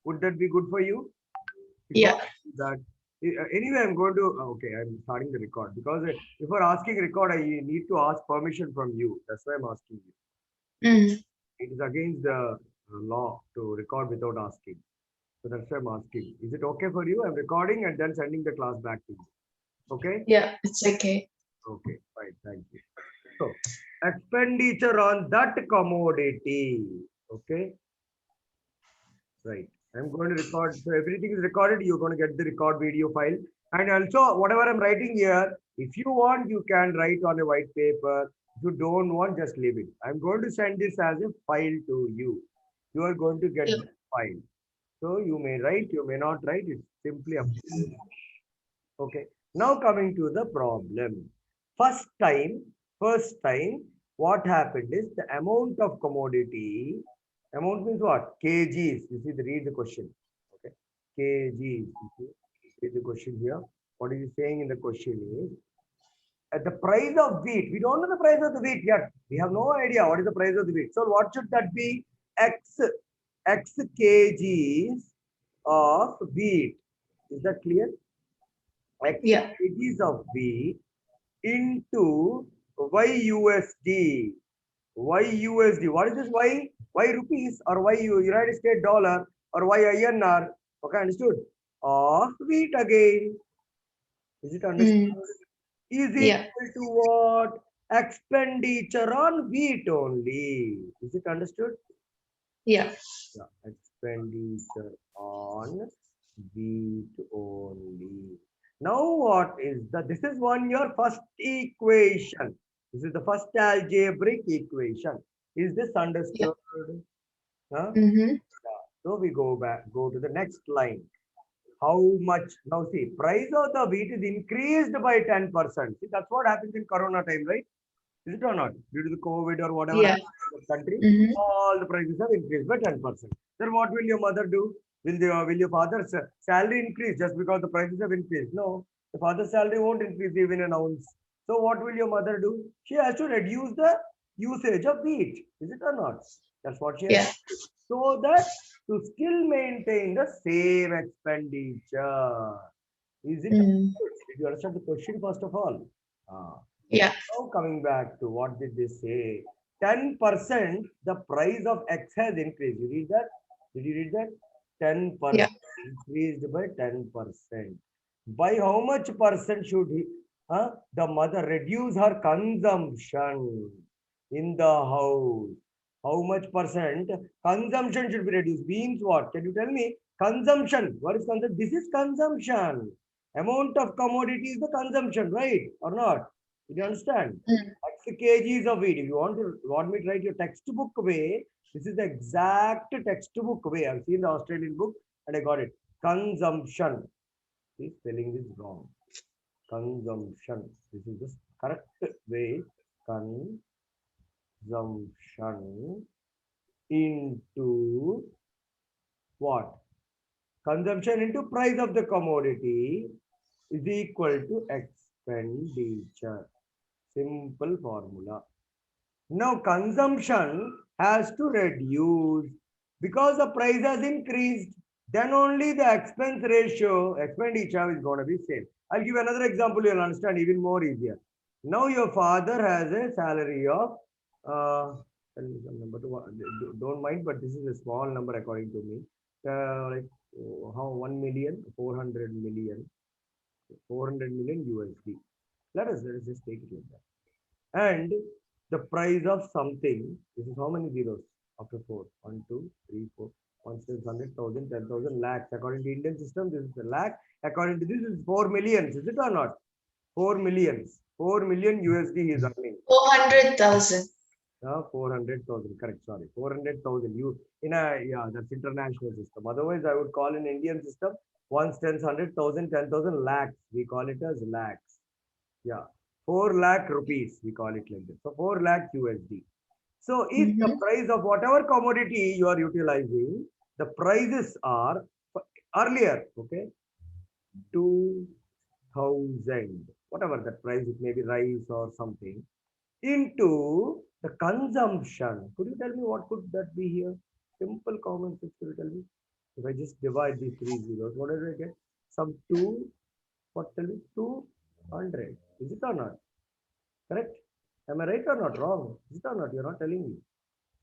Would that be good for you? Because Yeah. that anyway, I'm going to okay. I'm starting the record because if we're asking record, I need to ask permission from you. That's why I'm asking you. Mm. It is against the law to record without asking. So that's why I'm asking. Is it okay for you? I'm recording and then sending the class back to you. Okay? Yeah, it's okay. Okay, fine. Thank you. So, expenditure on that commodity. Okay, right. I'm going to record. So, everything is recorded. You're going to get the record video file. And also, whatever I'm writing here, if you want, you can write on a white paper. If you don't want, just leave it. I'm going to send this as a file to you. You are going to get Yeah. the file. So, you may write, you may not write. It's simply up to you. Okay. Now coming to the problem. First time, what happened is the amount of commodity, amount means what? Kgs. You see, read the question. Okay. Kgs. You see, read the question here. What is he saying in the question is, at the price of wheat, we don't know the price of the wheat yet. We have no idea what is the price of the wheat. So what should that be? X kgs of wheat. Is that clear? X Yeah. kgs of wheat into YUSD. YUSD. What is this Y? Y rupees or United States dollar or YINR. Okay, understood? Of wheat again. Is it Mm. understood? Is Yeah. equal to what? Expenditure on wheat only. Is it understood? Yeah. Yeah, expenditure on wheat only. Now what is the, this is one your first equation. This is the first algebraic equation. Is this Yeah. understood? Huh? Mm-hmm. Yeah. So we go to the next line. How much? Now see, price of the wheat is increased by 10%. See, that's what happens in Corona time, right? Is it or not? Due to the COVID or whatever Yeah. happened in the country, Mm-hmm. all the prices have increased by 10%. Then what will your mother do? Will your father's salary increase just because the prices have increased? No, the father's salary won't increase even an ounce. So what will your mother do? She has to reduce the usage of wheat. Is it or not? That's what she has to Yeah. do. So that to still maintain the same expenditure. Is it? Mm. Did you understand the question first of all? Ah. Yeah. Now coming back to what did they say? 10% the price of X has increased. You read that? Did you read that? Yeah. 10% increased by 10%. By how much percent should the mother reduce her consumption in the house? How much percent consumption should be reduced? Means what? Can you tell me? Consumption. What is consumption? This is consumption. Amount of commodity is the consumption, right? Or not? Did you understand? Mm. X kgs of wheat. If you want me to write your textbook way, this is the exact textbook way. I've seen the Australian book and I got it. Consumption. See, spelling is wrong. Consumption. This is the correct way. Consumption into what? Consumption into price of the commodity is equal to expenditure. Simple formula. Now consumption has to reduce because the price has increased. Then only the expense ratio, expenditure is going to be same. I'll give another example. You'll understand even more easier. Now your father has a salary of, tell me some number. Don't mind, but this is a small number according to me. Like how 1 million, 400 million, 400 million USD. Let us just take it like that. And the price of something, this is how many zeros after 4? 1, 2, 3, 4. 100,000, 10,000 lakhs. According to Indian system, this is a lakh. According to this, is 4 millions. Is it or not? 4 millions. 4 million USD he is earning. 400,000. 400,000. Correct. Sorry. 400,000. You in a, yeah, that's international system. Otherwise, I would call in Indian system once 10, 100,000, 10,000 lakhs. We call it as lakhs. Yeah, 4 lakh rupees, we call it like this. So 4 lakh USD. So if the Mm-hmm. price of whatever commodity you are utilizing, the prices are earlier, okay, 2,000, whatever that price, it may be rice or something, into the consumption. Could you tell me what could that be here? Simple common sense, could you tell me? If I just divide these three zeros, what did I get? Some two, what tell me? 200. Is it or not? Correct? Am I right or not? Wrong? Is it or not? You're not telling me.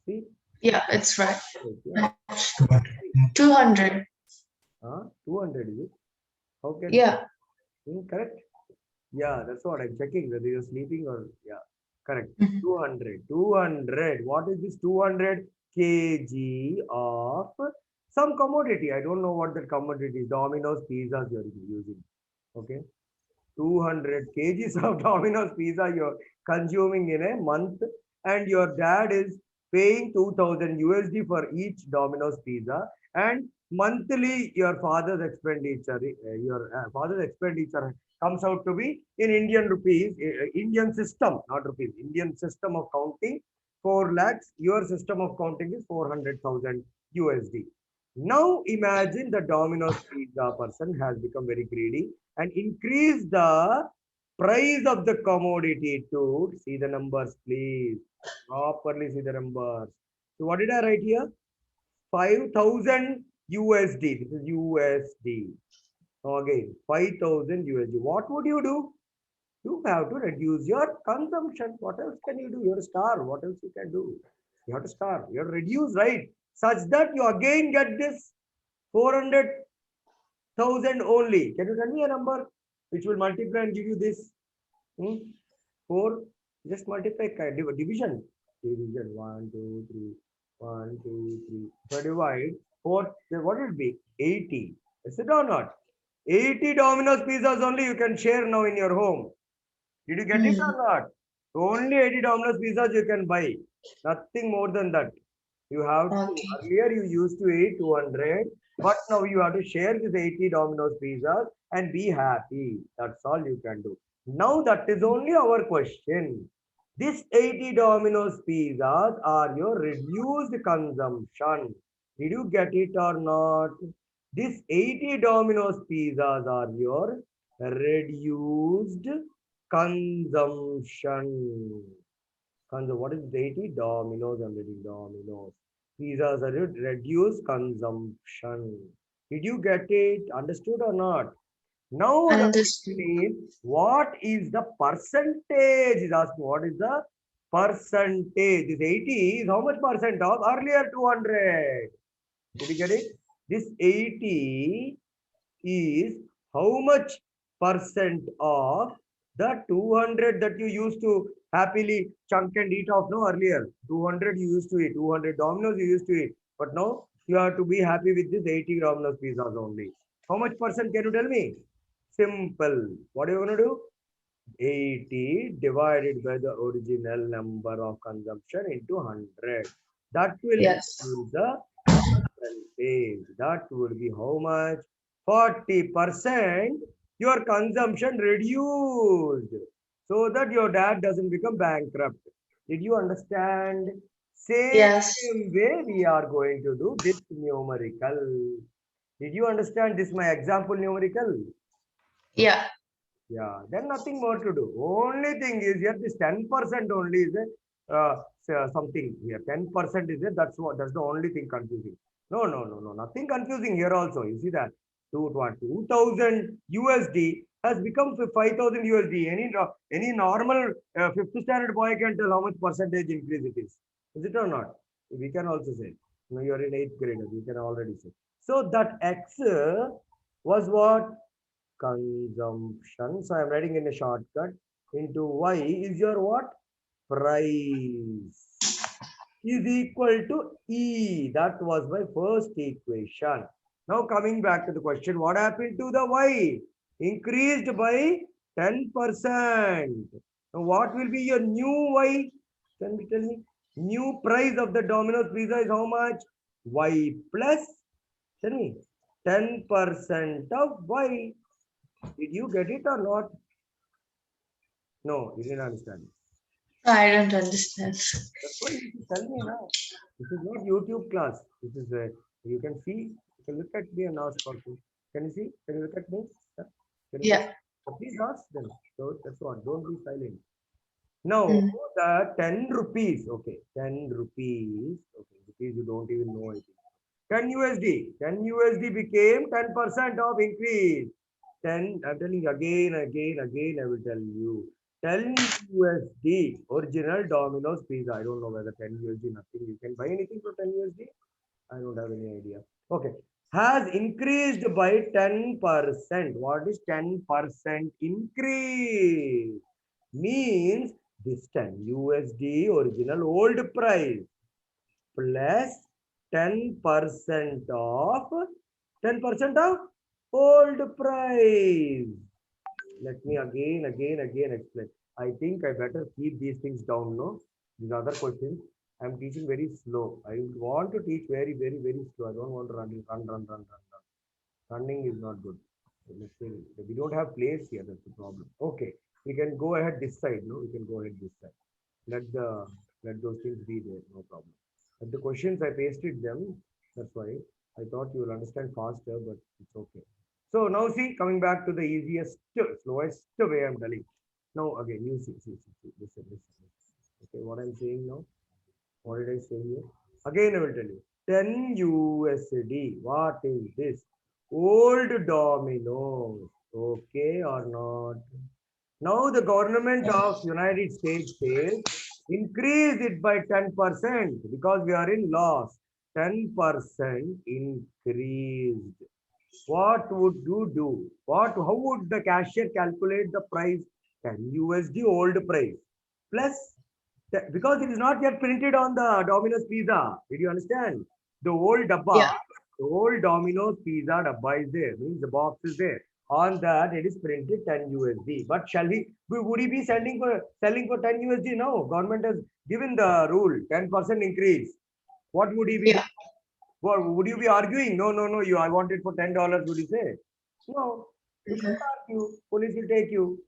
See? Yeah, it's right. Yeah. 200. 200 is it? How can Yeah. correct? Yeah, that's what I'm checking whether you're sleeping or yeah, correct. Mhm. 200. 200. What is this 200 kg of some commodity? I don't know what that commodity is. Domino's pizzas you're using. Okay. 200 kgs of Domino's pizza you're consuming in a month, and your dad is paying 2000 USD for each Domino's pizza, and monthly your father's expenditure, comes out to be in Indian rupees, Indian system, not rupees, Indian system of counting 4 lakhs. Your system of counting is 400,000 USD. Now imagine the Domino's pizza person has become very greedy and increase the price of the commodity to see the numbers, please. Properly see the numbers. So what did I write here? 5,000 USD. This is USD. Again, 5,000 USD. What would you do? You have to reduce your consumption. What else can you do? You're a star. What else you can do? You have to starve. You have to reduce, right? Such that you again get this 400,000 only. Can you tell me a number which will multiply and give you this? 4. Just multiply division. Division 1, 2, 3. 1, 2, 3. So divide 4. Then what will it be? 80. Is it or not? 80 Domino's pizzas only you can share now in your home. Did you get it or not? Only 80 Domino's pizzas you can buy. Nothing more than that. You have to, Okay. earlier you used to eat 200, but now you have to share this 80 Domino's pizzas and be happy. That's all you can do. Now that is only our question. This 80 Domino's pizzas are your reduced consumption. Did you get it or not? This 80 Domino's pizzas are your reduced consumption. What is 80? Dominoes, I'm reading Dominoes. Pizzas are reduced consumption. Did you get it? Understood or not? Now the Understood. question is, what is the percentage? Is asking what is the percentage? This 80 is how much percent of earlier 200? Did you get it? This 80 is how much percent of the 200 that you used to happily chunk and eat off no earlier. 200 you used to eat, 200 Dominoes you used to eat, but now you have to be happy with this 80 Dominoes pizzas only. How much percent can you tell me? Simple. What are you going to do? 80 divided by the original number of consumption into 100. That will give Yes. you the percentage. That would be how much? 40% your consumption reduced so that your dad doesn't become bankrupt. Did you understand? Same Yes. way we are going to do this numerical. Did you understand this my example numerical? Yeah. Yeah, then nothing more to do. Only thing is here this 10% only is a something here. 10% is it. That's the only thing confusing. No. Nothing confusing here also. You see that 2000 USD has become 5,000 USD. Any normal fifth standard boy can tell how much percentage increase it is. Is it or not? We can also say. No, you are in 8th grade. You can already say. So that X was what? Consumption. So I'm writing in a shortcut into y is your what? Price is equal to E. That was my first equation. Now coming back to the question, what happened to the y? Increased by 10%. Now what will be your new y? Can you tell me? New price of the Domino's pizza is how much? Y plus, tell me, 10% of y. Did you get it or not? No, you didn't understand. I don't understand. That's why you should tell me now. This is not YouTube class. This is you can see, you can look at me and ask also. Can you see? Can you look at me? Huh? Can you see? Yeah. So please ask them. So that's what. Don't be silent. Now Mm. the 10 rupees. Okay, 10 rupees. Okay, rupees you don't even know it. 10 USD. 10 USD became 10% of increase. 10, I'm telling you again, I will tell you. 10 USD, original Domino's pizza. I don't know whether 10 USD, nothing. You can buy anything for 10 USD. I don't have any idea. Okay. Has increased by 10%. What is 10% increase? Means this 10 USD original old price plus 10% of 10% of old price. Let me again explain. I think I better keep these things down, no? These other questions. I'm teaching very slow. I want to teach very slow. I don't want to run. Running is not good. So let's say we don't have place here. That's the problem. Okay, we can go ahead this side. No, we can go ahead this side. Let those things be there. No problem. But the questions I pasted them. That's why I thought you will understand faster, but it's okay. So now see, coming back to the easiest, slowest way I'm telling. Now again, you see, listen. Okay, what I'm saying now. What did I say here? Again, I will tell you. 10 USD. What is this? Old Domino's. Okay or not? Now the government of United States says increase it by 10% because we are in loss. 10% increased. What would you do? How would the cashier calculate the price? 10 USD old price plus because it is not yet printed on the Domino's pizza. Did you understand? The old dabba, Yeah. the old Domino's pizza dabba is there, means the box is there. On that it is printed 10 USD. But would he be selling for 10 USD? No, government has given the rule 10% increase. What would he be doing? Yeah. What, would you be arguing? No, I want it for $10, would you say? No, you can't argue. Police will take you.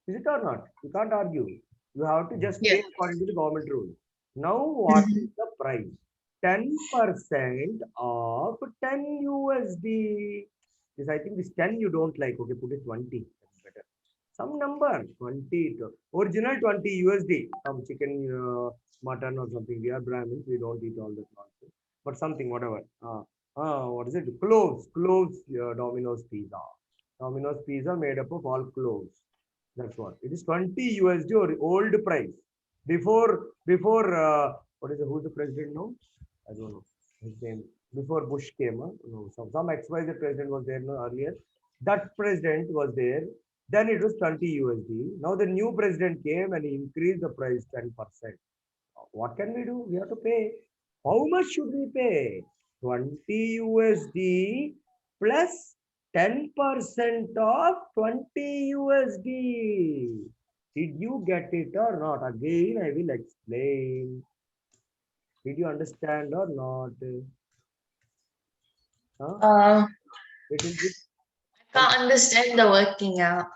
Is it or not? You can't argue. You have to just Yeah. pay according to the government rule. Now, what is Mhm. the price? 10% of 10 USD. This, I think this 10 you don't like. Okay, put it 20. That's better. Some number 20. Original 20 USD. Some chicken, mutton or something. We are Brahmins. We don't eat all that nonsense. But something, whatever. What is it? Cloves, Domino's pizza. Domino's pizza made up of all cloves. That's what. It is 20 USD or old price. Before what is it? Who's the president now? I don't know his name. Before Bush came, no, some XYZ president was there no, earlier. That president was there. Then it was 20 USD. Now the new president came and he increased the price 10%. What can we do? We have to pay. How much should we pay? 20 USD plus 10% of 20 USD. Did you get it or not? Again, I will explain. Did you understand or not? Huh? Uh, Little bit. I can't understand the working out.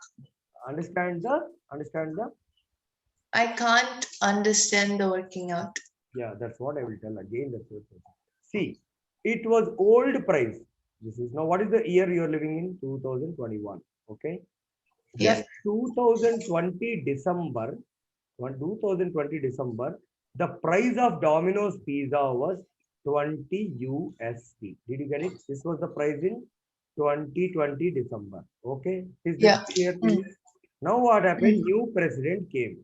Understand the I can't understand the working out. Yeah, that's what I will tell again. That's what see, it was old price. This is now what is the year you are living in? 2021. Okay. Yeah. This 2020 December, 2020 December, the price of Domino's pizza was 20 USD. Did you get it? This was the price in 2020 December. Okay. Is Yeah. that clear to Mm. you? Now what happened? Mm. New president came.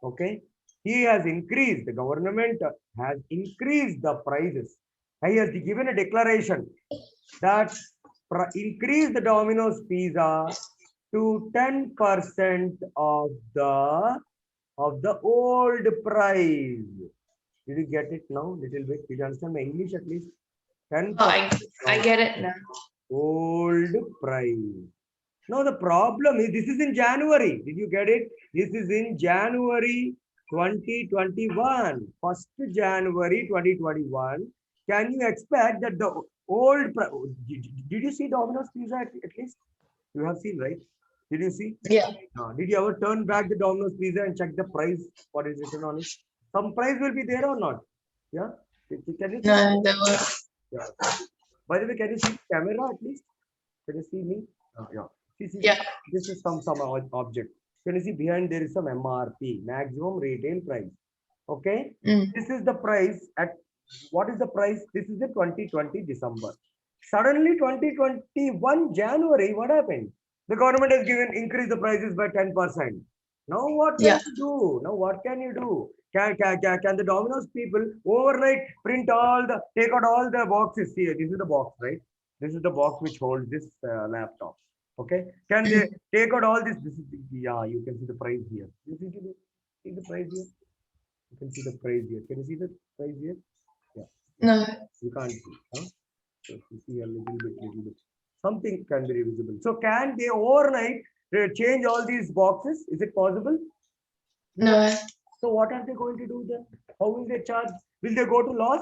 Okay. He has increased, the government has increased the prices. He has given a declaration that increase the Domino's pizza to 10% of the old price. Did you get it now? Little bit. Did you understand my English at least? 10% Oh, I get it now. old price. Now the problem is this is in January. Did you get it? This is in January 2021. 1st January 2021. Can you expect that the old did you see Domino's pizza at least? You have seen, right? Did you see? Yeah. Did you ever turn back the Domino's pizza and check the price? What is written on it? Some price will be there or not? Yeah. Can you see? No, there were. Yeah. By the way, can you see the camera at least? Can you see me? Yeah. See. Yeah. This is some object. Can you see behind there is some MRP, maximum retail price. Okay. Mm. This is the price at what is the price? This is the 2020 December. Suddenly 2021 January, what happened? The government has given increase the prices by 10%. Now what can Yeah. you do? Now what can you do? Can the Domino's people overnight print all the, take out all the boxes here? This is the box, right? This is the box which holds this laptop. Okay. Can they take out all this? This is the, yeah, you can see the price here. You see the price here? You can see the price here. Can you see the price here? Yeah. No. You can't see. Huh? So you see a little bit. Something can be visible. So can they overnight change all these boxes? Is it possible? No. So what are they going to do then? How will they charge? Will they go to loss?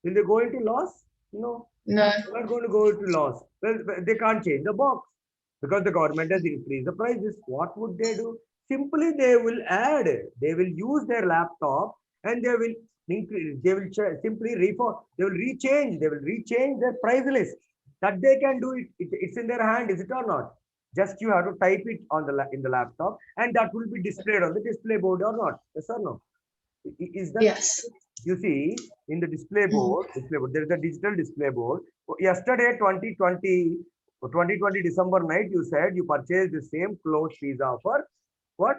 Will they go into loss? No. No. They're not going to go into loss. Well, they can't change the box because the government has increased the prices. What would they do? Simply they will add, they will use their laptop and they will increase, they will simply reform, they will rechange their price list. That they can do it. It's in their hand, is it or not? Just you have to type it on the in the laptop and that will be displayed on the display board or not. Yes or no? Is that Yes. you see in the display board, there is a digital display board. Yesterday, 2020 December night, you said you purchased the same closed pizza for what?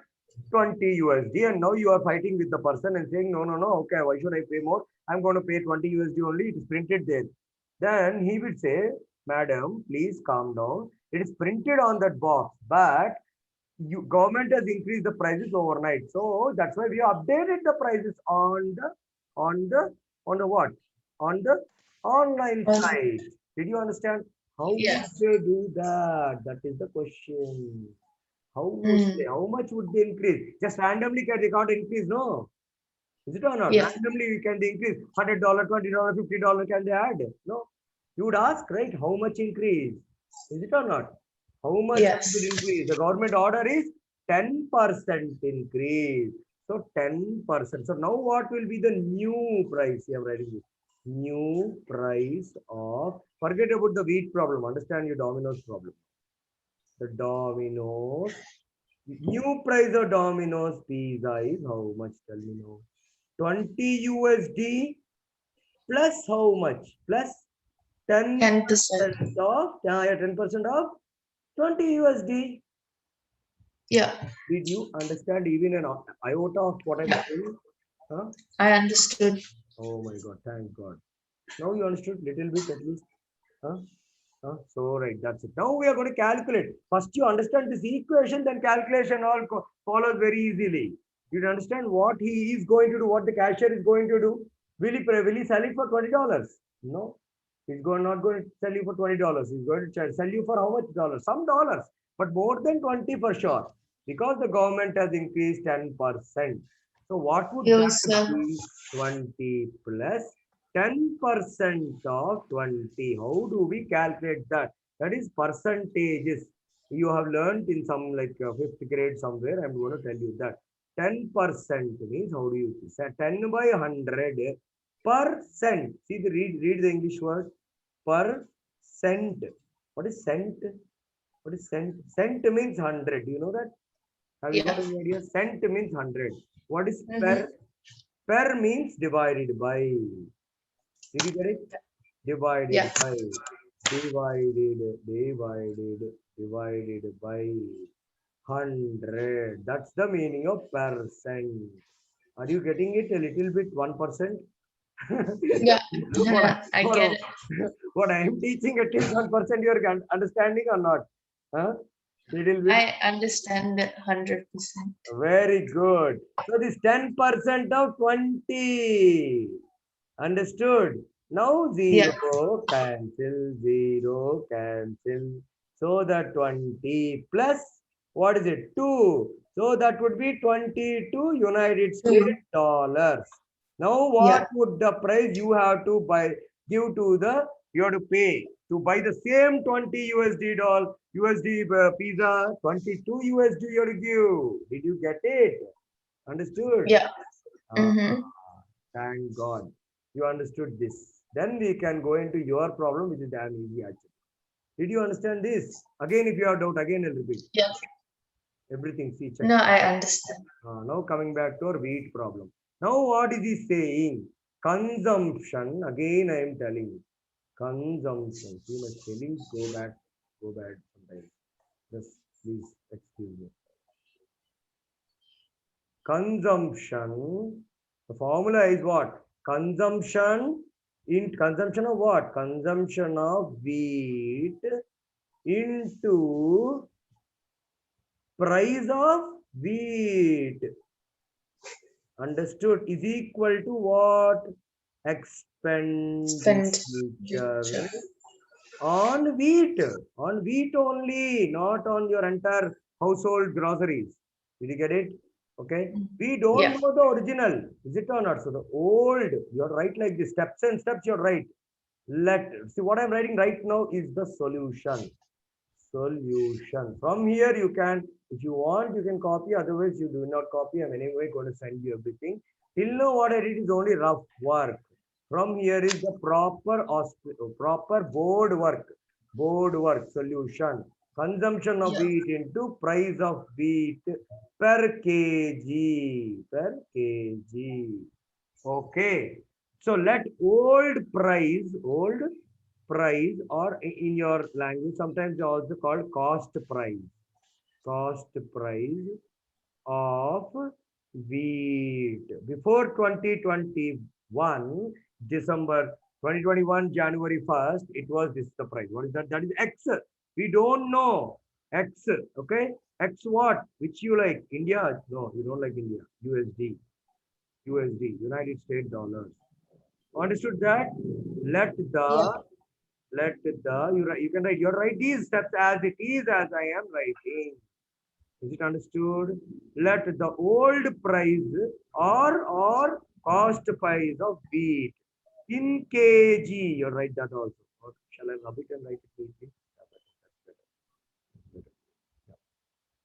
20 USD. And now you are fighting with the person and saying, no, no, no, okay, why should I pay more? I'm going to pay 20 USD only. It is printed there. Then he will say, madam, please calm down. It is printed on that box, but you government has increased the prices overnight. So that's why we updated the prices on the on the what? On the online site. Did you understand? How would Yes. they do that? That is the question. How would they, how much would they increase? Just randomly can they can't increase, no? Is it or not? Yes. Randomly we can they increase $100, $20, $50 can they add? No. You would ask, right? How much increase? Is it or not? How much will Yes. increase? The government order is 10% increase. So 10%. So now what will be the new price? You are writing this. New price of, forget about the wheat problem. Understand your Domino's problem. The Domino's. New price of Domino's pizza is how much? Tell me now. 20 USD plus how much? Plus 10%. 10% of, yeah, 10% of 20 USD. Yeah. Did you understand even an iota of what I'm saying? Huh? I understood. Oh my God, thank God. Now you understood little bit at least. Huh? Huh? So right, that's it. Now we are going to calculate. First you understand this equation, then calculation all follows very easily. You understand what he is going to do, what the cashier is going to do. Will he sell it for $20? No. He's not going to sell you for $20. He's going to sell you for how much dollars? Some dollars, but more than 20 for sure. Because the government has increased 10%. So what would that Also, be? 20 plus 10% of 20. How do we calculate that? That is percentages. You have learned in some like fifth grade somewhere. I'm going to tell you that. 10% means how do you say 10 by 100 percent. See the read the English word per cent. What is cent? What is cent? Cent means 100. You know that? Have you got yeah. any idea? Cent means 100. What is Mm-hmm. per? Per means divided by. Did you get it? Divided Yeah. by. Divided by 100. That's the meaning of percent. Are you getting it a little bit? 1%? Yeah. what, I, I what, get it. what I am teaching at least 1% you're understanding or not? Huh? Little bit. I understand that 100%. Very good. So this 10% of 20. Understood? Now Yeah. 0 cancel, 0 cancel. So the 20 plus, what is it? 2. So that would be 22 United States dollars. Now what Yeah. would the price you have to buy, give to the, you have to pay to buy the same 20 USD pizza, 22 USD you have to give. Did you get it? Understood? Yeah. Ah, Mm-hmm. thank God you understood this. Then we can go into your problem, which is damn easy actually. Did you understand this? Again, if you have doubt, again I'll repeat. Yeah. Everything, see, check. No, I understand. Now coming back to our wheat problem. Now what is he saying? Consumption, again I am telling you. Consumption. See my spelling, go bad sometimes. Just please excuse me. Consumption. The formula is what? Consumption in consumption of what? Consumption of wheat into price of wheat. Understood? Is equal to what? Spend. Expenditure on wheat. On wheat only, not on your entire household groceries. Did you get it? Okay. We don't Yeah. know the original. Is it or not? So the old, you're right like this. Steps and steps, you're right. Let see what I'm writing right now is the solution. Solution. From here, you can, if you want, you can copy. Otherwise, you do not copy. I'm anyway going to send you everything. Till now, what I did is only rough work. From here is the proper board work solution. Consumption of Yeah. wheat into price of wheat per kg. Okay. So let old price or in your language sometimes also called cost price of wheat before 2021 December 2021 January 1st it was this the price. What is that? That is X. We don't know X. Okay, X what? Which you like? India? No, you don't like India. USD, United States dollars. Understood that? Let Yeah. the you can write, you write these steps as it is as I am writing. Is it understood? Let the old price or cost price of wheat in kg. You write that also. Or shall I rub it and write it quickly?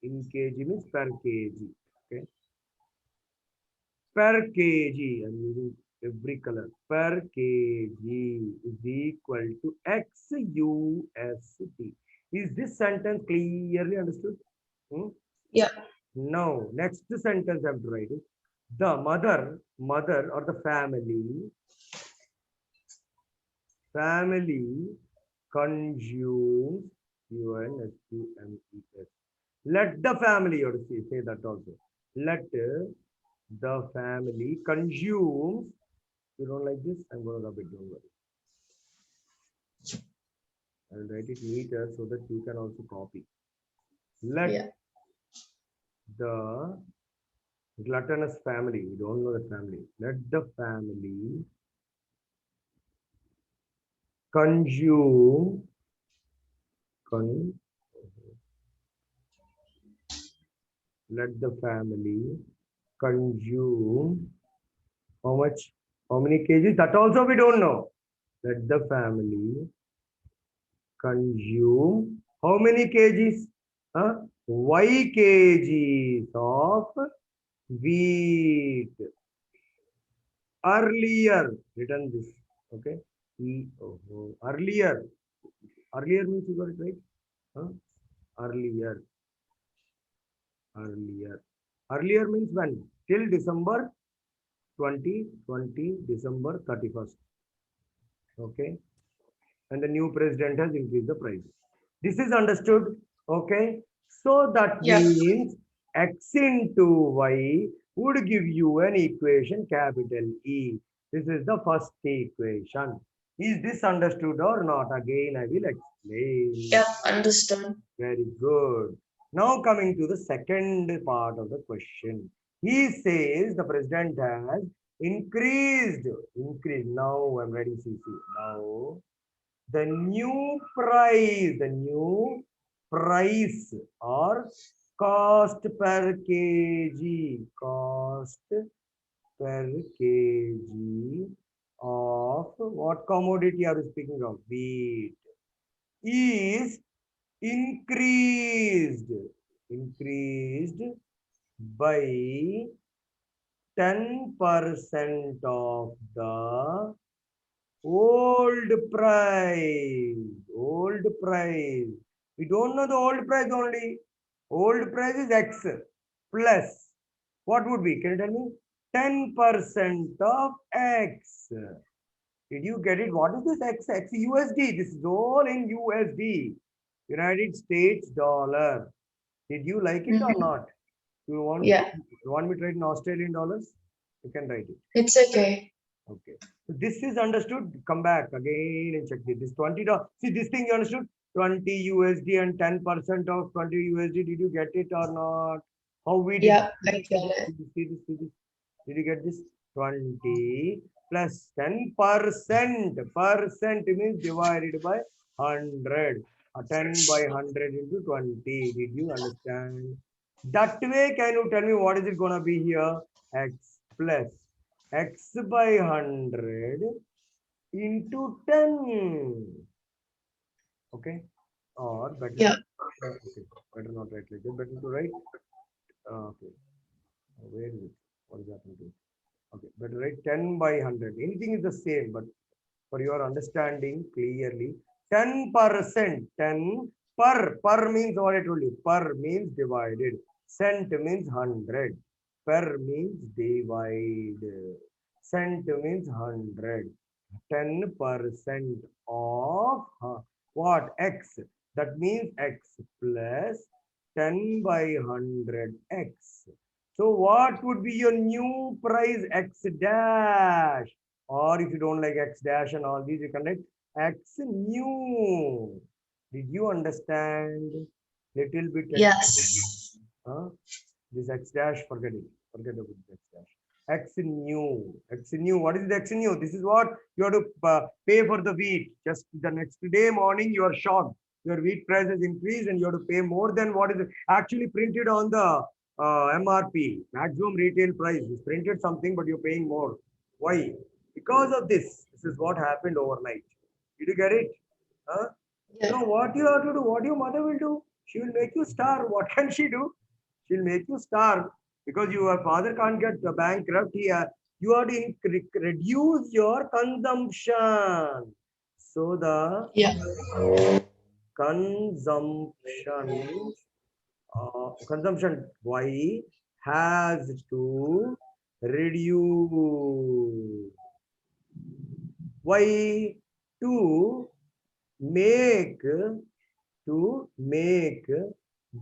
In kg means per kg. Okay. Per kg. I'm using every color. Per kg is equal to XUSD. Is this sentence clearly understood? Hmm? Yeah. Now, next sentence I have to write it. The mother or the family consumes UNSUMES. Let the family, or say that also. Let the family consumes. You don't like this? I'm going to rub it. Don't worry. I'll write it neater so that you can also copy. Let Yeah. the gluttonous family. You don't know the family. Let the family consume let the family consume how much, how many kgs, that also we don't know. Let the family consume how many kgs, y kgs of wheat. Earlier written this. Okay. Earlier means you got it right. Huh? earlier earlier means when? Till December 2020, December 31st. Okay. And the new president has increased the price. This is understood. Okay. So that Yeah. means x into y would give you an equation capital E. This is the first equation. Is this understood or not? Again, I will explain. Yeah. Understood. Very good. Now coming to the second part of the question. He says the president has increased. Now I'm writing CC. Now the new price or cost per kg, of what commodity are you speaking of? Wheat is increased by 10% of the old price. We don't know the old price only. Old price is X plus what would be? Can you tell me? 10% of X. Did you get it? What is this X? X USD. This is all in USD. United States dollar. Did you like it or Mhm. not? Yeah, You want me to write in Australian dollars? You can write it. it's okay. Okay. So this is understood. Come back again and check this. This $20. See this thing you understood? 20 USD and 10% of 20 USD. Did you get it or not? How we did Yeah, I get it. see this? Did you get this? 20 plus 10%. Percent means divided by 100. 10 by 100 into 20. Did you understand? That way, can you tell me what is it going to be here? X plus X by 100 into 10. Okay. Or better, Yeah, okay, better not write like that. Better to write. Okay. Where is it? What is happening to it? Okay. Better write 10 by 100. Anything is the same, but for your understanding clearly, 10%. 10 per means what I told you. Per means divided. Cent means 100. Per means divide. Cent means 100. 10% of what? X. That means X plus 10 by 100 X. So what would be your new price? X dash. Or if you don't like X dash and all these, you can write X new. Did you understand? Little bit X. yes. Huh? This X dash, forget it. Forget about X dash. X new. X new. What is the X new? This is what you have to pay for the wheat. Just the next day morning, you are shocked. Your wheat price has increased and you have to pay more than what is actually printed on the MRP, maximum retail price. It's printed something, but you're paying more. Why? Because of this. This is what happened overnight. Did you get it? Huh? Yeah, Now, what you have to do, what your mother will do, she will make you starve. What can she do? She'll make you starve because your father can't get bankrupt here. You have to reduce your consumption. So the yeah, consumption, consumption Y has to reduce. Why? To make make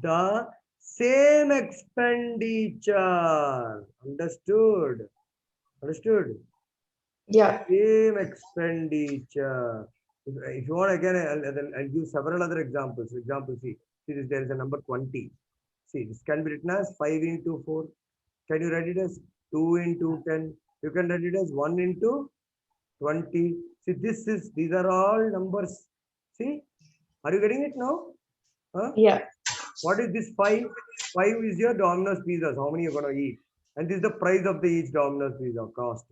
the same expenditure. Understood? Understood? yeah, Same expenditure. If you want, again, I'll give several other examples. For example, see this, there is a number 20. See, this can be written as 5 into 4. Can you write it as 2 into 10? You can write it as 1 into 20. See, these are all numbers. See, are you getting it now? Huh? yeah, What is this 5? 5 is your Domino's pizzas. How many you're going to eat? And this is the price of the each Domino's pizza cost.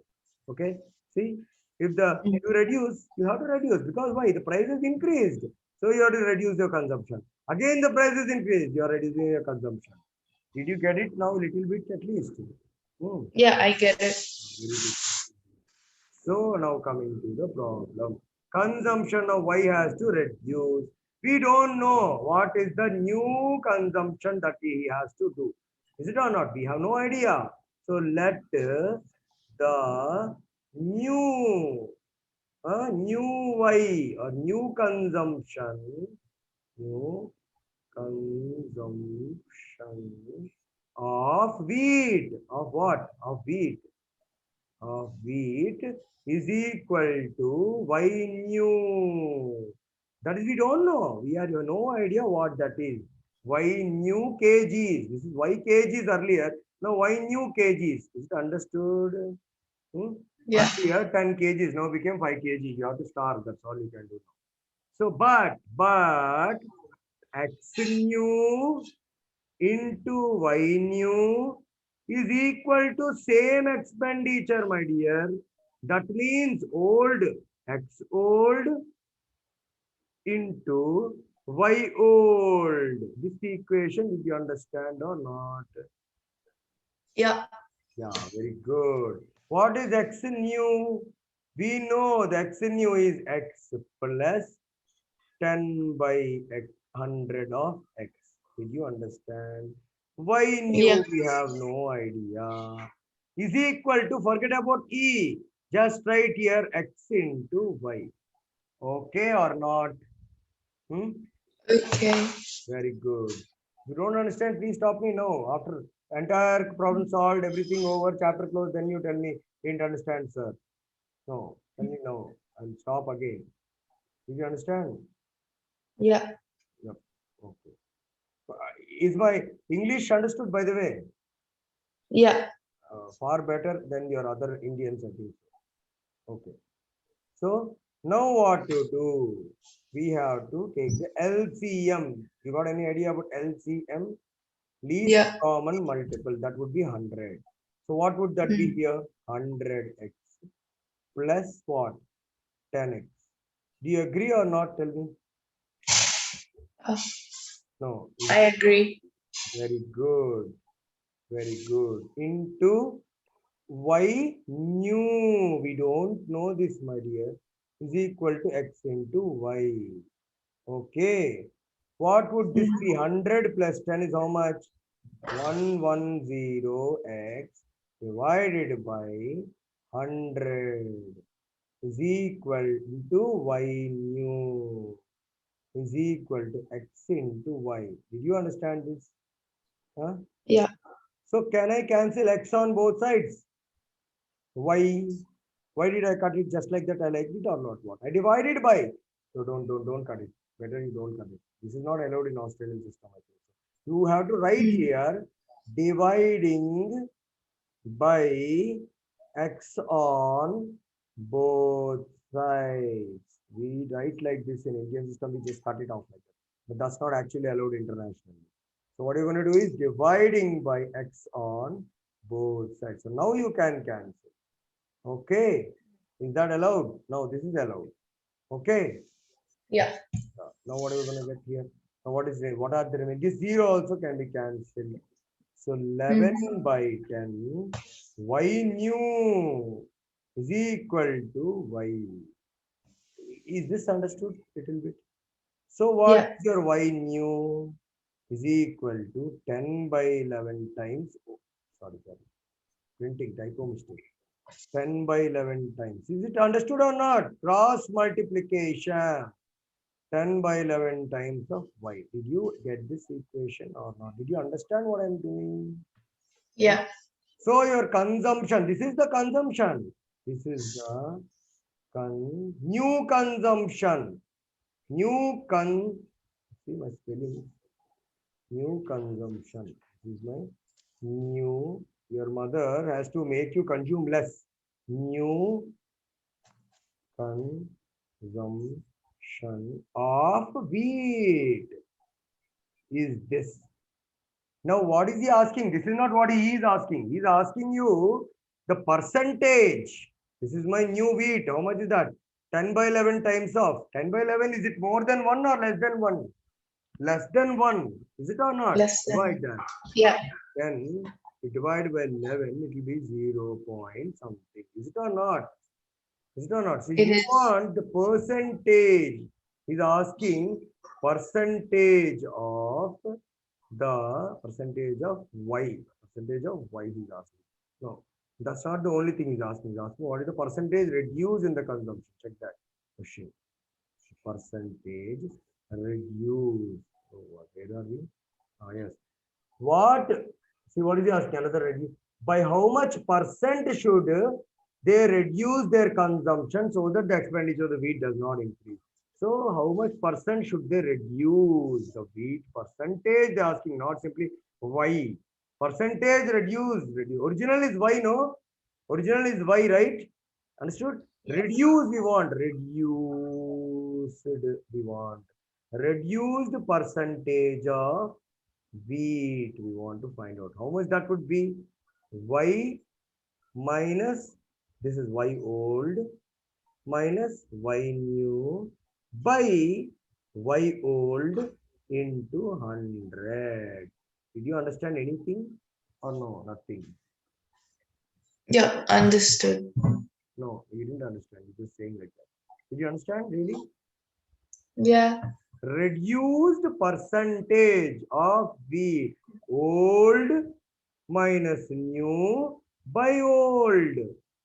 Okay. See, if the mm, you reduce, you have to reduce because why? The price is increased. So you have to reduce your consumption. Again, the price is increased. You are reducing your consumption. Did you get it now? Little bit at least. Hmm. yeah, I get it. Very good. So now coming to the problem. Consumption of Y has to reduce. We don't know what is the new consumption that he has to do. Is it or not? We have no idea. So let the new new Y or new consumption of wheat. Of what? Of wheat is equal to Y new. That is, we don't know. We have no idea what that is. Y new kgs. This is Y kgs earlier. Now Y new kgs. Is it understood? Hmm? Yeah, Earlier 10 kgs. Now became 5 kg. You have to starve. That's all you can do. So, but X new into Y new is equal to same expenditure, my dear. That means old X old into Y old. This equation, did you understand or not? yeah, Yeah, very good. What is X new? We know the X new is X plus 10 by 100 of X. Did you understand? Why yeah, new? We have no idea. is equal to, forget about E, just write here X into Y. Okay or not? Okay. Very good. If you don't understand, please stop me now. After entire problem solved, everything over, chapter closed, then you tell me, didn't understand, sir. No, tell me now. I'll stop again. Did you understand? Yeah. Yep. Okay. Is my English understood, by the way? Yeah. Far better than your other Indians, I think. Okay. So now what to do? We have to take the LCM. You got any idea about LCM? Least Yeah. common multiple. That would be 100. So what would that be here? 100x plus what? 10x. Do you agree or not? Tell me. Uh, No. I agree. Very good. Very good. Into y new. We don't know this, my dear. Is equal to x into y. Okay. What would this Mhm. be? 100 plus 10 is how much? 110x divided by 100 is equal to y new is equal to x into y. Did you understand this? Huh? Yeah. So can I cancel x on both sides? Why? Why did I cut it just like that? I liked it or not? What? I divided by. So don't cut it. Better you don't cut it. This is not allowed in Australian system, I think. You have to write Mm. here dividing by x on both sides. We write like this in Indian system, we just cut it off like that. But that's not actually allowed internationally. So what you're going to do is dividing by x on both sides. So now you can cancel. Okay. Is that allowed? No, this is allowed. Okay. Yeah. Now what are we going to get here? Now what are the remaining? This 0 also can be cancelled. So 11 Mm. by 10 y new is equal to y. Is this understood little bit? So what Yeah. is your y new is equal to 10 by 11 times. Oh, sorry. Printing typo mistake. 10 by 11 times. Is it understood or not? Cross multiplication. 10 by 11 times of y. Did you get this equation or not? Did you understand what I'm doing? Yeah. So your consumption, this is the consumption. This is the new consumption. See my spelling. New consumption. This is my new. Your mother has to make you consume less. New consumption of wheat is this. Now, what is he asking? This is not what he is asking. He is asking you the percentage. This is my new wheat. How much is that? 10 by 11 times of 10 by 11. Is it more than 1 or less than 1? Less than 1. Is it or not? Less Divide than. that. Yeah. Then you divide by 11, it will be 0 point something. Is it or not? Is it or not? So It you is. want the percentage. He's asking percentage of the percentage of y. Percentage of y he's asking. No, that's not the only thing he's asking. He's asking what is the percentage reduced in the consumption. Check that question. Percentage reduced. So where are we? Ah, yes. What? See, what is he asking? Another reduce. By how much percent should they reduce their consumption so that the expenditure of the wheat does not increase? So, how much percent should they reduce the wheat percentage? They're asking, not simply why. Percentage reduce. Original is y, no? Original is y, right? Understood? Yeah. Reduce, we want. We want. Reduced percentage of wheat. We want to find out how much that would be. Y minus, this is y old, minus y new by y old into 100. Did you understand anything or no? Nothing. Yeah. Understood. No, you didn't understand. You're just saying like that. Did you understand really? Yeah. Reduced percentage of wheat old minus new by old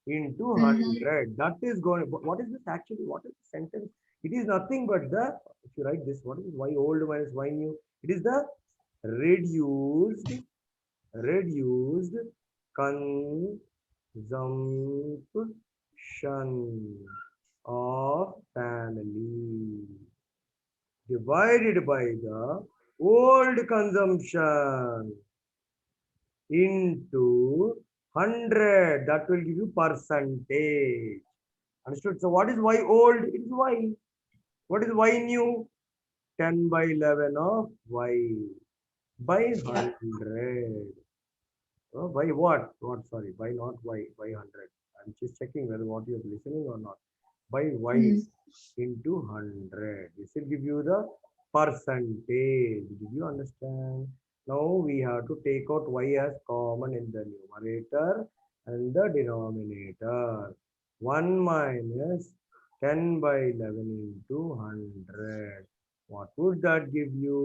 into Mhm. 100. That is going, what is this actually? What is the sentence? It is nothing but the, if you write this, what is y old minus y new? It is the reduced, reduced consumption of family divided by the old consumption into 100. That will give you percentage. Understood? So what is y old? It is y. What is y new? 10 by 11 of y by Yeah. 100. Oh, by what? What? Sorry, by not y, by 100. I'm just checking whether what you're listening or not. By y Mhm. into 100. This will give you the percentage. Did you understand? Now we have to take out y as common in the numerator and the denominator. 1 minus 10 by 11 into 100. What would that give you?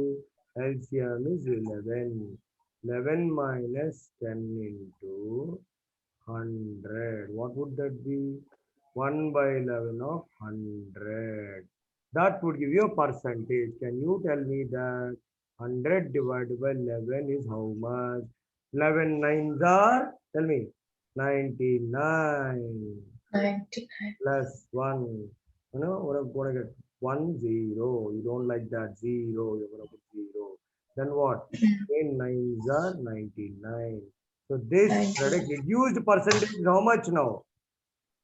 LCM is 11. 11 minus 10 into 100. What would that be? 1 by 11 of 100. That would give you a percentage. Can you tell me that 100 divided by 11 is how much? 11 nines are, tell me, 99 99. plus 1. You know, what I'm going to get? 1, 0. You don't like that. 0. You're going to put 0. Then what? Mhm. 10 nines are 99. So this 99. product reduced percentage is how much now?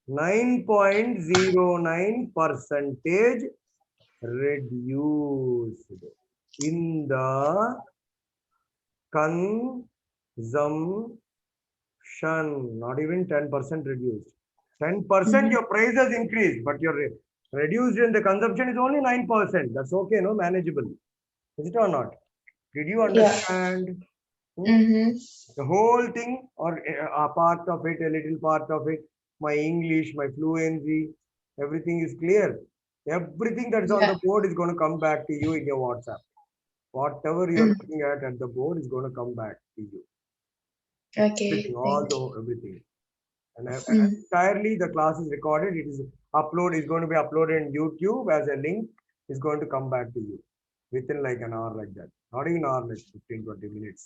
9.09 percentage reduced in the consumption, not even 10% reduced. 10% Mhm. your price has increased, but your reduced in the consumption is only 9%. That's okay, no, manageable. Is it or not? Did you Yeah. understand? Hmm? Mhm. The whole thing or a part of it, a little part of it, my English, my fluency, everything is clear. Everything that's on Yeah. the board is going to come back to you in your WhatsApp. Whatever you're Mm. looking at the board is going to come back to you. Everything, Okay. all Thank you. the everything. And Mm. entirely the class is recorded. It is going to be uploaded in YouTube as a link. Is going to come back to you within like an hour like that. Not even hour, like 15, 20 minutes.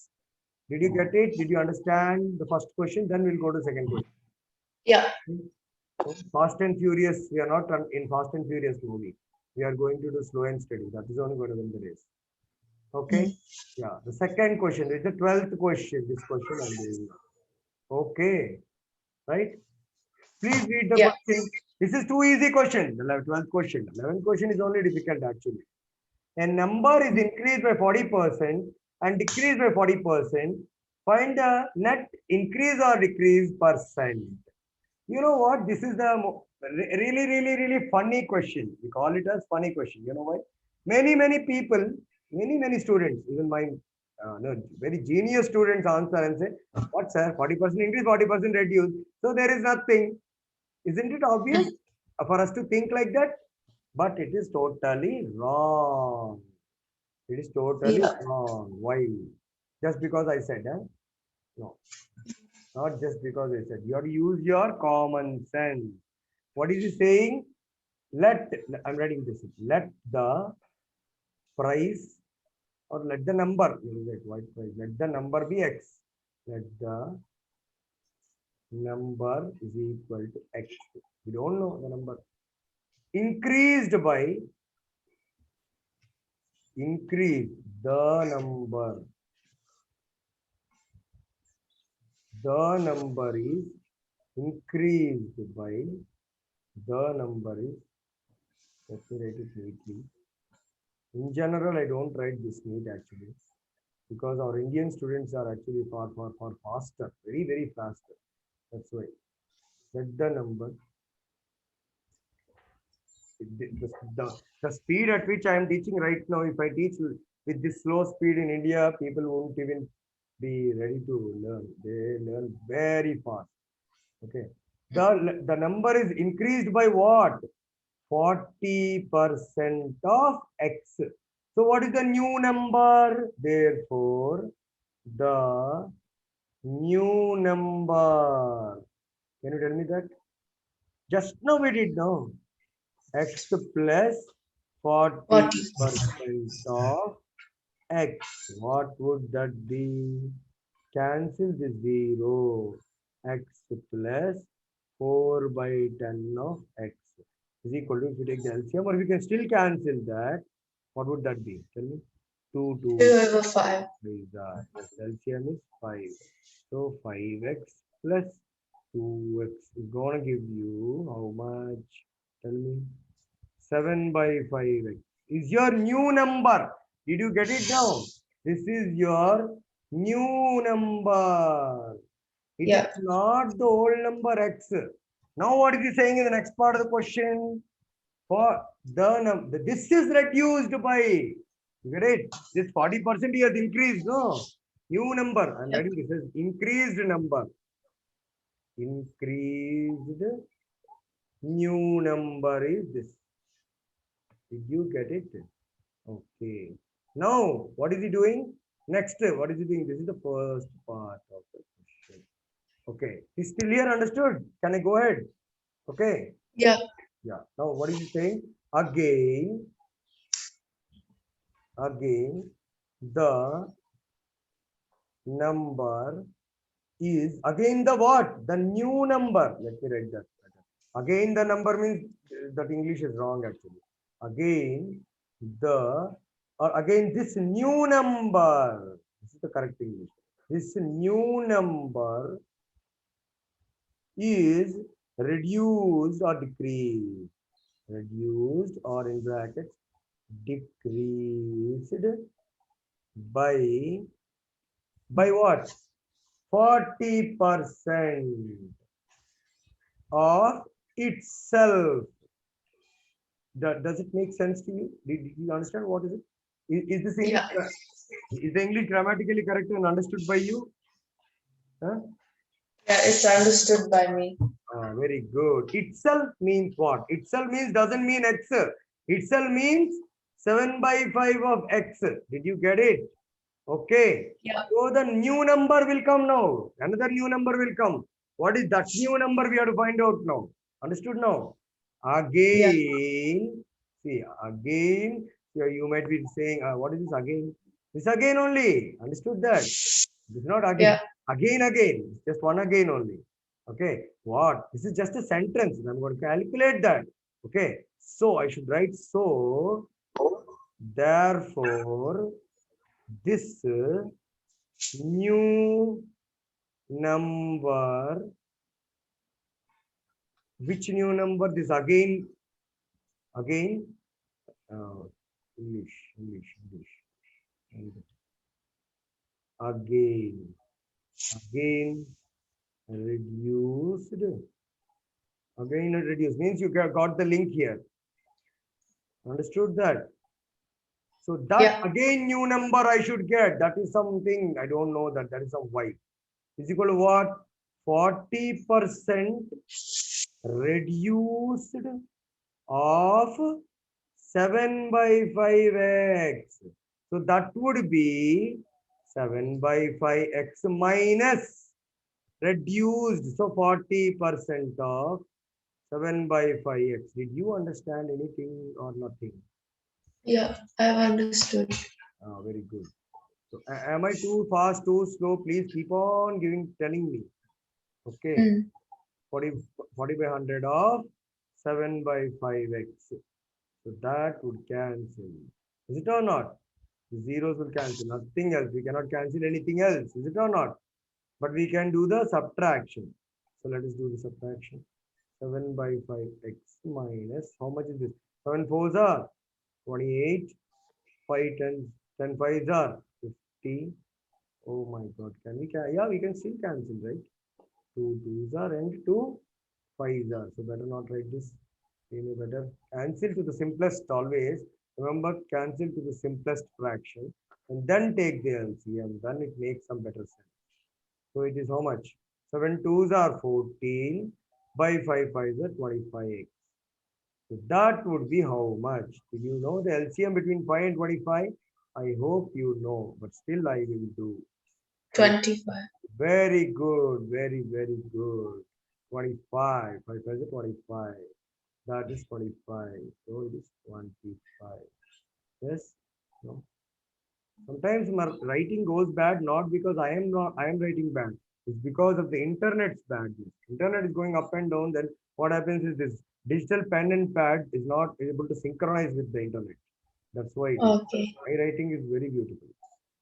Did you get it? Did you understand the first question? Then we'll go to second question. Yeah. Fast and Furious, we are not in Fast and Furious movie. We are going to do slow and steady. That is only going to win the race. Okay? Mm. Yeah. The second question is the 12th question. This question I'm doing now. Okay. Right? Please read the Yeah. question. This is too easy question. The 12th question. 11th question is only difficult actually. A number is increased by 40% and decreased by 40%. Find the net increase or decrease percent. You know what? This is the really, really, really funny question. We call it as funny question. You know why? Many people, many students, even my no, very genius students answer and say, what sir, 40% increase, 40% reduce. So there is nothing. Isn't it obvious for us to think like that? But it is totally wrong. It is totally Yeah. wrong. Why? Just because I said, no, not just because I said. You have to use your common sense. What is he saying? Let, I'm writing this. Let the price or let the number, white price, let the number be x. Let the number is equal to x. We don't know the number. Increased by, increase the number. The number is increased by, the number is, let me write it neatly. In general, I don't write this neat actually because our Indian students are actually far faster, very faster. That's why. Let the number, the speed at which I am teaching right now, if I teach with this slow speed in India, people won't even be ready to learn. They learn very fast. Okay. The number is increased by what? 40% of x. So what is the new number? Therefore, the new number. Can you tell me that? Just now we did now. X plus 40% 40. of X. What would that be? Cancel the 0. X plus 4 by 10 of X is equal to, if you take the LCM, or we can still cancel that. What would that be? Tell me. 2, 2 2 over 5. is that. Yes, LCM is 5. So 5x plus 2x is gonna give you how much? Tell me. 7 by 5x is your new number. Did you get it now? This is your new number. It Yeah. is not the old number x. Now what is he saying in the next part of the question? For the number, this is reduced by, you get it? This 40% has increased, no? New number. I'm Yeah. writing this as increased number. Increased new number is this. Did you get it? Okay. Now, what is he doing? Next, what is he doing? This is the first part of the question. Okay. He's still here, understood? Can I go ahead? Okay. Yeah. Yeah. Now, what is he saying? Again, the number is, again the what? The new number. Let me write that. Again, the number means that English is wrong actually. Again, again this new number. This is the correct English. This new number is reduced or decreased. Reduced, or in brackets, decreased by what? 40% of itself. Does it make sense to you? Did you understand what is it? Is this English? Yeah. Is the English grammatically correct and understood by you? Huh? Yeah, it's understood by me. Very good. Itself means what? Itself means doesn't mean x. Itself means 7 by 5 of x. Did you get it? Okay. Yeah. So the new number will come now. Another new number will come. What is that new number we have to find out now? Understood now? Again, see, again, you might be saying, what is this again? This again only. Understood that? This is not again. Yeah. Again. It's just one again only. Okay. What? This is just a sentence. I'm going to calculate that. Okay. So I should write so. Therefore, this new number, which new number? This again, uh, English. And again reduced. Again reduced means you got the link here. Understood that? So that Yeah. again new number I should get. That is something I don't know that. That is some y is equal to what? 40% reduced of 7 by 5x. So that would be 7 by 5x minus reduced. So 40% of 7 by 5x. Did you understand anything or nothing? Yeah, I've understood. Very good. So am I too fast, too slow? Please keep on telling me. Okay. Mm. 40 by 100 of 7 by 5x. So that would cancel. Is it or not? The zeros will cancel. Nothing else. We cannot cancel anything else. Is it or not? But we can do the subtraction. So let us do the subtraction. 7 by 5x minus, how much is this? 7 fours are 28. 5 tens, 10 fives are 50. Oh my God. Can we? Yeah, we can still cancel, right? 2 twos are and 2 5s are. So better not write this. Better cancel to the simplest always. Remember, cancel to the simplest fraction and then take the LCM. Then it makes some better sense. So it is how much? 7 twos are 14 by 5 fives are 25x. So that would be how much? Did you know the LCM between 5 and 25? I hope you know, but still I will do. 25. Very good. Very, very good. 25. 5 is 25. That is 25. So it is 25. Yes. No. Sometimes my writing goes bad not because I am writing bad. It's because of the internet's badness. Internet is going up and down. Then what happens is this digital pen and pad is not able to synchronize with the internet. That's why it is. Okay. My writing is very beautiful.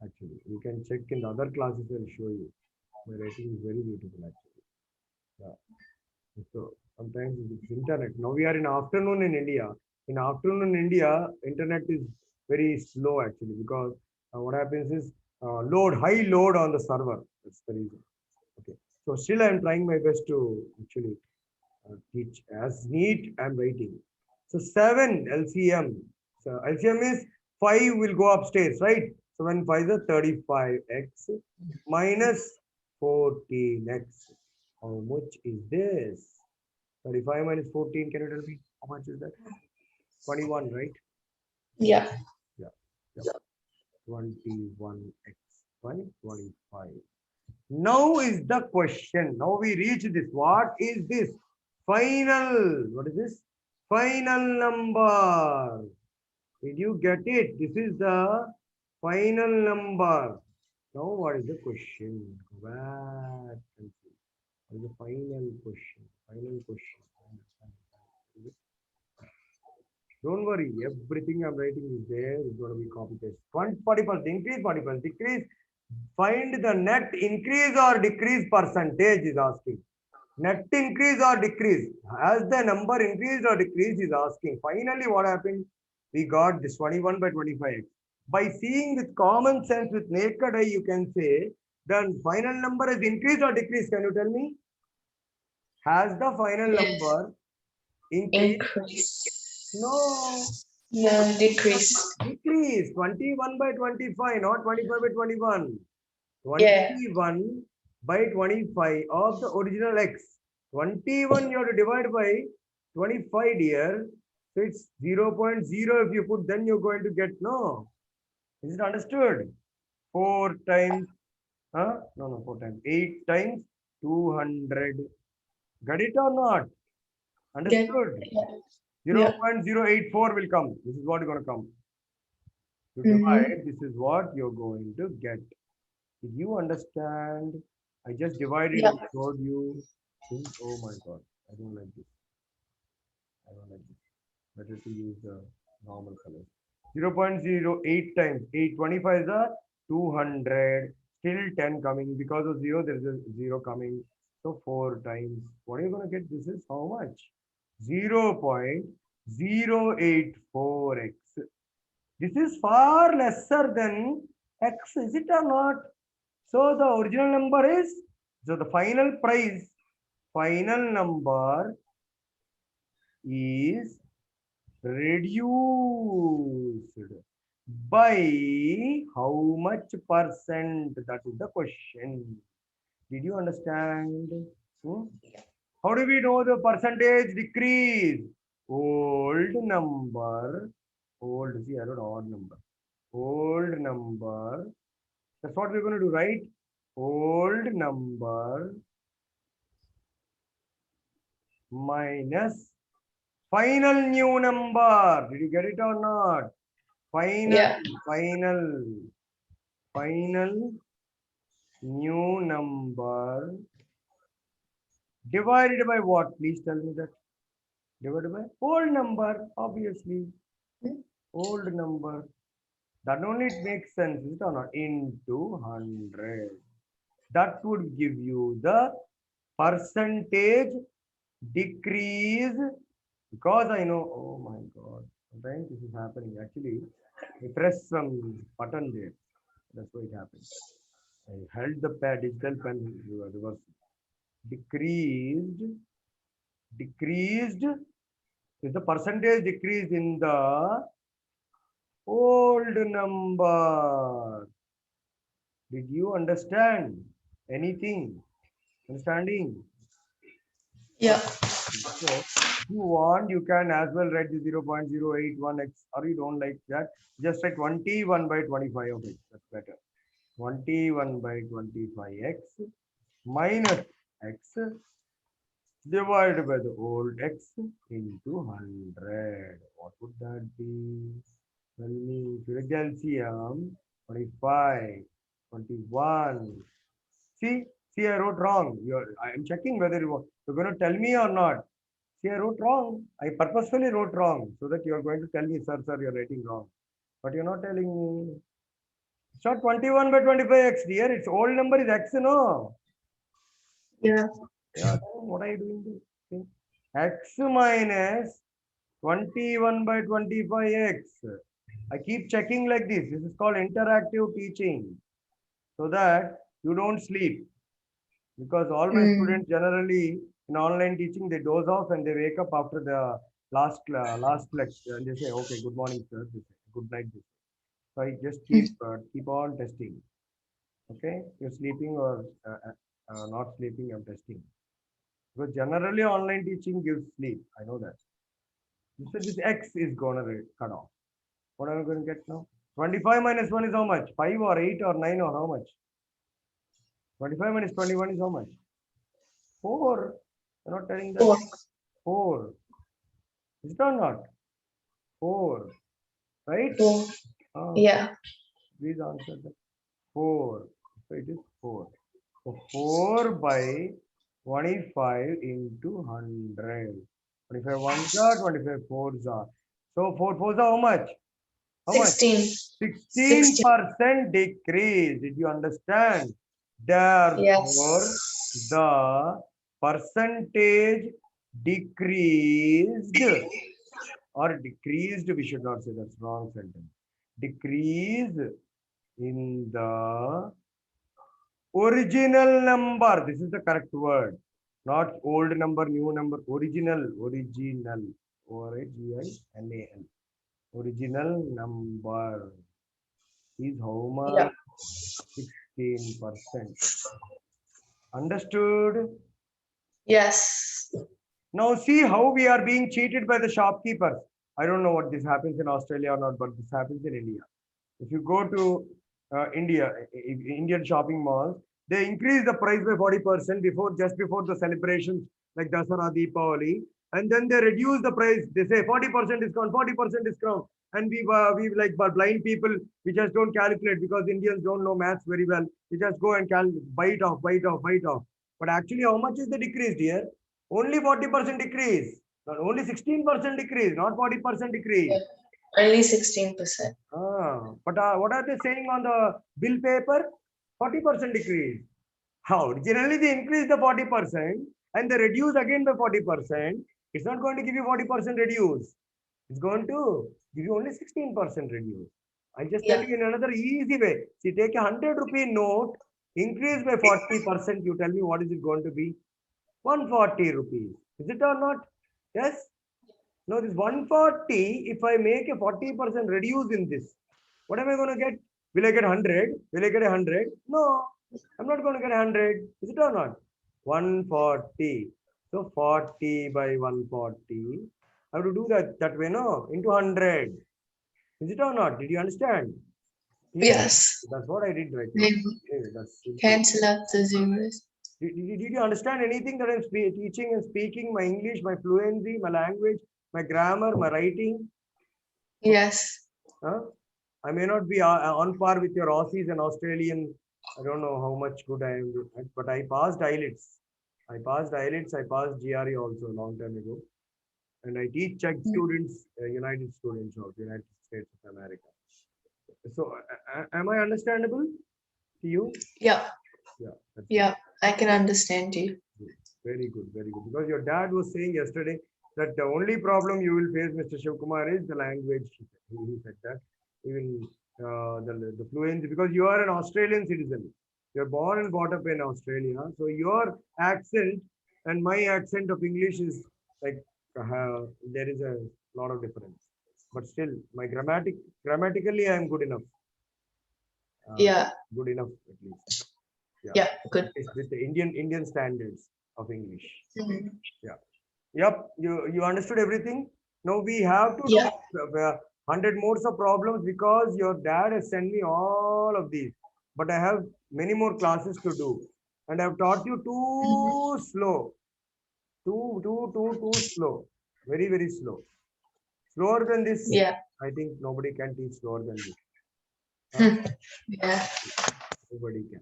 Actually, you can check in the other classes. I'll show you. My writing is very beautiful. Actually, yeah. So sometimes it's internet. Now we are in afternoon in India. In afternoon in India, internet is very slow actually because what happens is high load on the server. That's the reason. Okay. So still I am trying my best to actually teach as neat I'm writing. So 7 LCM. So LCM is 5 will go upstairs, right? So when 5 is 35x minus 14x. How much is this? 35 minus 14, can you tell me how much is that? 21, right? Yeah. Yeah. Yeah. 21x by 25. Now is the question. Now we reach this. What is this? Final. What is this? Final number. Did you get it? This is the final number. Now what is the question? Go back and see. What is the final question? Final question. Don't worry, everything I'm writing is there. It's going to be copy paste. 40%, increase 40%, decrease. Find the net increase or decrease percentage is asking. Net increase or decrease. As the number increased or decreased is asking. Finally, what happened? We got this 21 by 25. By seeing with common sense, with naked eye, you can say the final number is increased or decreased. Can you tell me? Has the final Yes. number increased? Increase. No. No, decrease. Decrease 21 by 25, not 25 by 21. Yeah. 21 by 25 of the original x. 21 you have to divide by 25, dear. So it's 0.0 if you put, then you're going to get, no. Is it understood? 4 times, no, 4 times. 8 times 200. Got it or not? Understood? Yeah. 0.084 will come. This is what is going to come. To divide, this is what you're going to get. Did you understand? I just divided Yeah. and showed you. Oh my God, I don't like this. I don't like this. Better to use the normal color. 0.08 times 825 is a 200. Still 10 coming. Because of 0, there is a 0 coming. So 4 times. What are you going to get? This is how much? 0.084x. This is far lesser than x, is it or not? So the original number is, so the final price, final number is reduced by how much percent? That is the question. Did you understand? How do we know the percentage decrease? Old number, see, I wrote odd number. Old number. That's what we're going to do, right? Old number minus final new number. Did you get it or not? Final new number divided by what? Please tell me that. Divided by old number, obviously. Old number. That only it makes sense, is it or not? Into 100. That would give you the percentage decrease, because I know, oh my God, sometimes this is happening. Actually, I pressed some button there. That's why it happened. I held the pad, digital pen, reverse. Decreased is the percentage decrease in the old number. Did you understand anything? Understanding? Yeah. So if you want, you can as well write the 0.081x, or you don't like that, just write 21 by 25 of it. That's better. 21 by 25x minus x divided by the old x into 100. What would that be? Tell me. If you take the LCM, 25, 21. See, I wrote wrong. I am checking whether you're going to tell me or not. See, I wrote wrong. I purposefully wrote wrong so that you are going to tell me, sir, you're writing wrong. But you're not telling me. It's not 21 by 25x, dear. Its old number is x, no? Yeah. Yeah, what are you doing? This? X minus 21 by 25x. I keep checking like this. This is called interactive teaching. So that you don't sleep. Because all my students generally in online teaching, they doze off and they wake up after the last lecture and they say, okay, good morning, sir. They say, good night. They say. So I just keep on testing. Okay, you're sleeping or not sleeping, I'm testing. Because generally online teaching gives sleep. I know that. So this x is gonna cut off. What am I going to get now? 25 minus 1 is how much? 5 or 8 or 9 or how much? 25 minus 21 is how much? 4. You're not telling that. 4. 4. Is it or not? 4. Right? 4. Yeah. Please answer that. 4. So it is 4. So 4 by 25 into 100. 25 ones are, 25 fours are. So 4 fours are how much? How 16. much? 16% decrease. Did you understand? Therefore, Yes. the percentage decreased or decreased, we should not say, that's wrong sentence. Decrease in the original number. This is the correct word. Not old number, new number. Original. O-R-I-G-I-N-A-L. Original number is how much? Yeah. 16%. Understood? Yes. Now see how we are being cheated by the shopkeepers. I don't know what this happens in Australia or not, but this happens in India. If you go to Indian shopping malls, they increase the price by 40% just before the celebrations like Dasara, Deepavali, and then they reduce the price. They say 40% discount, 40% discount, and we like blind people, we just don't calculate because Indians don't know maths very well. We just go and buy it off. But actually, how much is the decrease here? Only 40% decrease. Not only 16% decrease, not 40% decrease. Yeah. Only 16%. But what are they saying on the bill paper? 40% decrease. How? Originally they increase the 40% and they reduce again by 40%. It's not going to give you 40% reduce. It's going to give you only 16% reduce. I just tell you in another easy way. See, take a 100 rupee note, increase by 40%. You tell me what is it going to be? 140 rupees. Is it or not? Yes? Now this 140, if I make a 40% reduce in this, what am I going to get? Will I get 100? Will I get 100? No, I'm not going to get 100. Is it or not? 140. So 40 by 140. I have to do that way, no? Into 100. Is it or not? Did you understand? Yes. That's what I did right now. That's cancel out the zeros. Did you understand anything that I'm teaching and speaking? My English, my fluency, my language, my grammar, my writing? Yes. I may not be on par with your Aussies and Australian. I don't know how much good I am, but I passed IELTS. I passed GRE also a long time ago. And I teach Czech students, United students of the United States of America. So, am I understandable to you? Yeah. Yeah, I can understand you. Very good, very good. Because your dad was saying yesterday that the only problem you will face, Mr. Shivkumar, is the language. He said that. Even the fluency, because you are an Australian citizen. You're born and brought up in Australia. So your accent and my accent of English is like, there is a lot of difference. But still, my grammatically, I am good enough. Good enough, at least. Yeah, good. With the Indian standards of English. Yeah. Yep. You understood everything. Now we have to do 100 more of problems because your dad has sent me all of these. but I have many more classes to do, and I've taught you too slow, too slow, very, very slow. Slower than this, Yeah. I think nobody can teach slower than this. Huh? Yeah. Nobody can.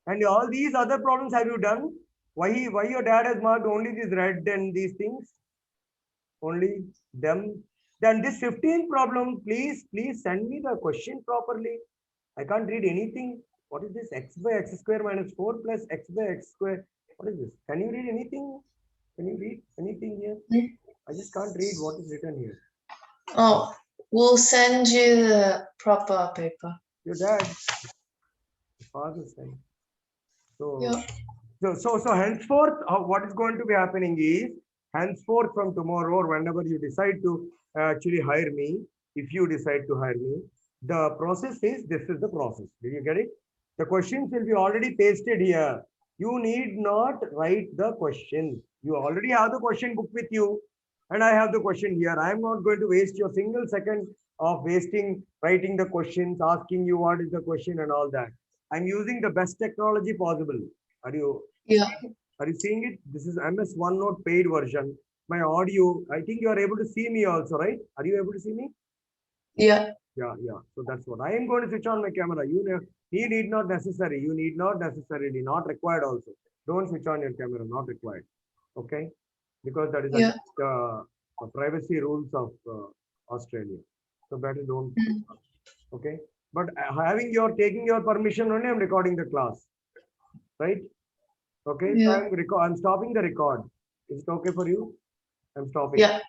And all these other problems have you done? Why your dad has marked only these red and these things? Only them. Then this 15th problem, please send me the question properly. I can't read anything. What is this? X by x square minus 4 plus x by x square. What is this? Can you read anything? Can you read anything here? I just can't read what is written here. Oh, we'll send you the proper paper. Your dad, father side. So, Yeah. so henceforth, what is going to be happening is, henceforth from tomorrow or whenever you decide to actually hire me, if you decide to hire me, the process is, this is the process. Did you get it? The questions will be already pasted here. You need not write the question. You already have the question book with you, and I have the question here. I am not going to waste your single second of writing the questions, asking you what is the question and all that. I'm using the best technology possible. Are you Yeah. are you seeing it? This is MS OneNote paid version. My audio, I think you are able to see me also, right? Are you able to see me? Yeah. Yeah. So that's what I am going to switch on my camera. You need not necessary. You need not necessarily, not required also. Don't switch on your camera, not required. Okay? Because that is Yeah. the privacy rules of Australia. So better don't. Okay? But taking your permission only, I'm recording the class. Right? Okay, so Yeah. I'm stopping the record. Is it okay for you? I'm stopping. Yeah.